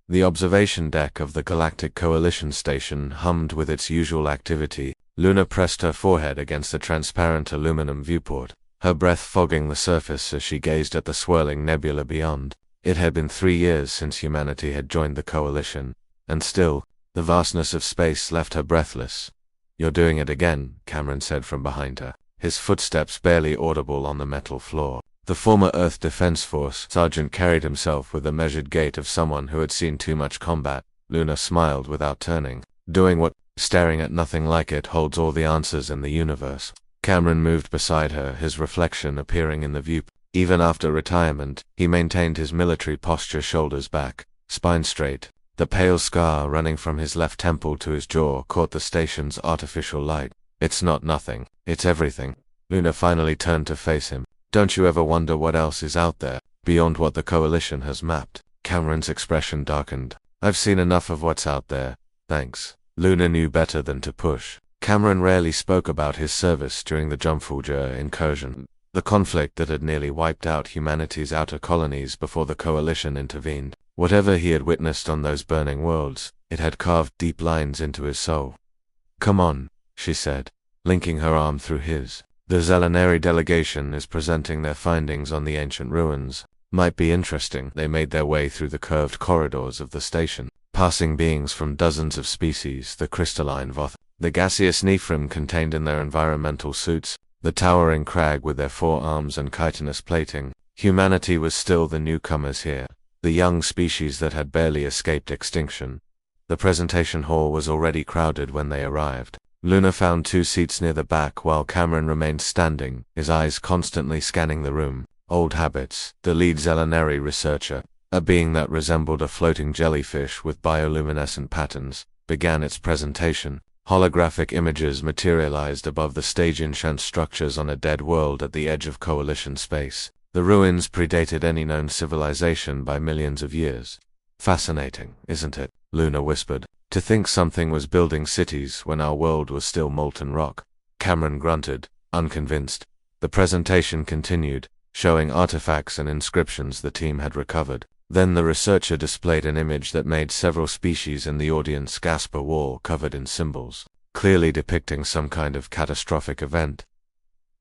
The observation deck of the Galactic Coalition station hummed with its usual activity. Luna pressed her forehead against the transparent aluminum viewport, her breath fogging the surface as she gazed at the swirling nebula beyond. It had been 3 years since humanity had joined the Coalition, and still, the vastness of space left her breathless. "You're doing it again," Cameron said from behind her, his footsteps barely audible on the metal floor. The former Earth Defense Force sergeant carried himself with the measured gait of someone who had seen too much combat. Luna smiled without turning. "Doing what? Staring at nothing like it holds all the answers in the universe." Cameron moved beside her, his reflection appearing in the viewport. Even after retirement, he maintained his military posture, shoulders back, spine straight. The pale scar running from his left temple to his jaw caught the station's artificial light. "It's not nothing, it's everything." Luna finally turned to face him. "Don't you ever wonder what else is out there, beyond what the Coalition has mapped?" Cameron's expression darkened. "I've seen enough of what's out there, thanks." Luna knew better than to push. Cameron rarely spoke about his service during the Jumfuja incursion, the conflict that had nearly wiped out humanity's outer colonies before the Coalition intervened. Whatever he had witnessed on those burning worlds, it had carved deep lines into his soul. "Come on," she said, linking her arm through his. "The Zelenary delegation is presenting their findings on the ancient ruins. Might be interesting." They made their way through the curved corridors of the station, passing beings from dozens of species, the crystalline Voth, the gaseous Nephrim contained in their environmental suits, the towering crag with their 4 arms and chitinous plating. Humanity was still the newcomers here, the young species that had barely escaped extinction. The presentation hall was already crowded when they arrived. Luna found 2 seats near the back while Cameron remained standing, his eyes constantly scanning the room. Old habits. The lead Zelenary researcher, a being that resembled a floating jellyfish with bioluminescent patterns, began its presentation. Holographic images materialized above the stage-enchant structures on a dead world at the edge of Coalition space. The ruins predated any known civilization by millions of years. "Fascinating, isn't it?" Luna whispered. "To think something was building cities when our world was still molten rock." Cameron grunted, unconvinced. The presentation continued, showing artifacts and inscriptions the team had recovered. Then the researcher displayed an image that made several species in the audience gasp, a wall covered in symbols, clearly depicting some kind of catastrophic event.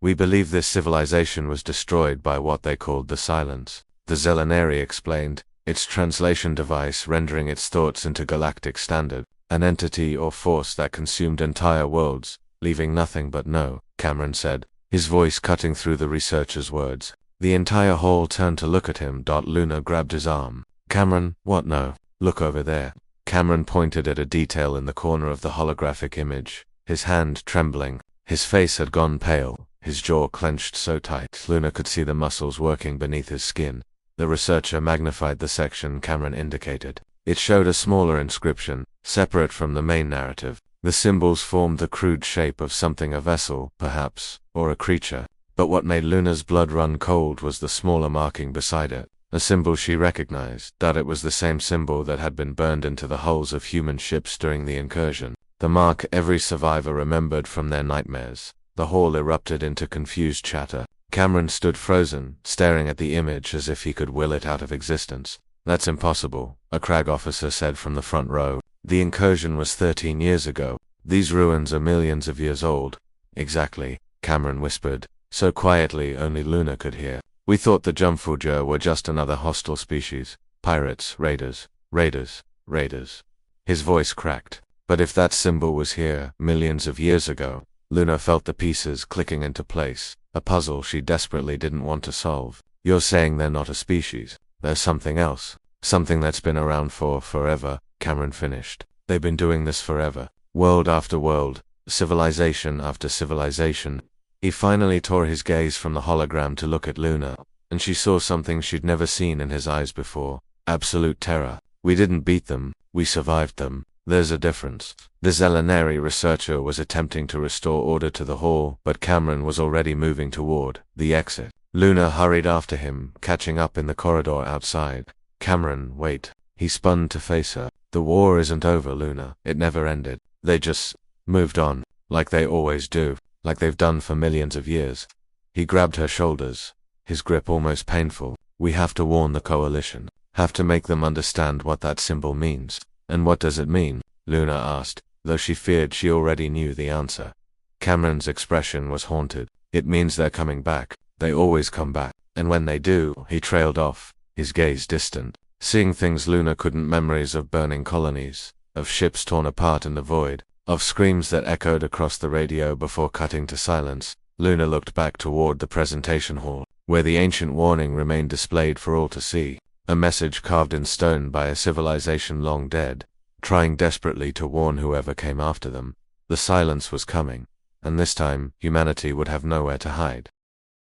"We believe this civilization was destroyed by what they called the Silence," the Zelenary explained, its translation device rendering its thoughts into galactic standard, "an entity or force that consumed entire worlds, leaving nothing but no," Cameron said, his voice cutting through the researcher's words. The entire hall turned to look at him. Luna grabbed his arm. "Cameron, what no? Look over there." Cameron pointed at a detail in the corner of the holographic image, his hand trembling. His face had gone pale, his jaw clenched so tight Luna could see the muscles working beneath his skin. The researcher magnified the section Cameron indicated. It showed a smaller inscription, separate from the main narrative. The symbols formed the crude shape of something, a vessel, perhaps, or a creature. But what made Luna's blood run cold was the smaller marking beside it, a symbol she recognized, that it was the same symbol that had been burned into the hulls of human ships during the incursion, the mark every survivor remembered from their nightmares. The hall erupted into confused chatter. Cameron stood frozen, staring at the image as if he could will it out of existence. "That's impossible," a crag officer said from the front row. "The incursion was 13 years ago. These ruins are millions of years old." "Exactly," Cameron whispered, so quietly only Luna could hear. "We thought the Jumfuja were just another hostile species. Pirates, raiders, raiders, raiders." His voice cracked. "But if that symbol was here, millions of years ago..." Luna felt the pieces clicking into place, a puzzle she desperately didn't want to solve. "You're saying they're not a species. There's something else. Something that's been around for forever," Cameron finished. "They've been doing this forever. World after world, civilization after civilization." He finally tore his gaze from the hologram to look at Luna, and she saw something she'd never seen in his eyes before. Absolute terror. "We didn't beat them, we survived them. There's a difference." The Zelenary researcher was attempting to restore order to the hall, but Cameron was already moving toward the exit. Luna hurried after him, catching up in the corridor outside. "Cameron, wait." He spun to face her. "The war isn't over, Luna. It never ended. They just moved on, like they always do. Like they've done for millions of years." He grabbed her shoulders, his grip almost painful. "We have to warn the Coalition." have to make them understand what that symbol means. And what does it mean? Luna asked, though she feared she already knew the answer. Cameron's expression was haunted. It means they're coming back. They always come back. And when they do, he trailed off, his gaze distant, seeing things Luna couldn't, memories of burning colonies, of ships torn apart in the void, of screams that echoed across the radio before cutting to silence. Luna looked back toward the presentation hall, where the ancient warning remained displayed for all to see, a message carved in stone by a civilization long dead, trying desperately to warn whoever came after them. The silence was coming, and this time humanity would have nowhere to hide.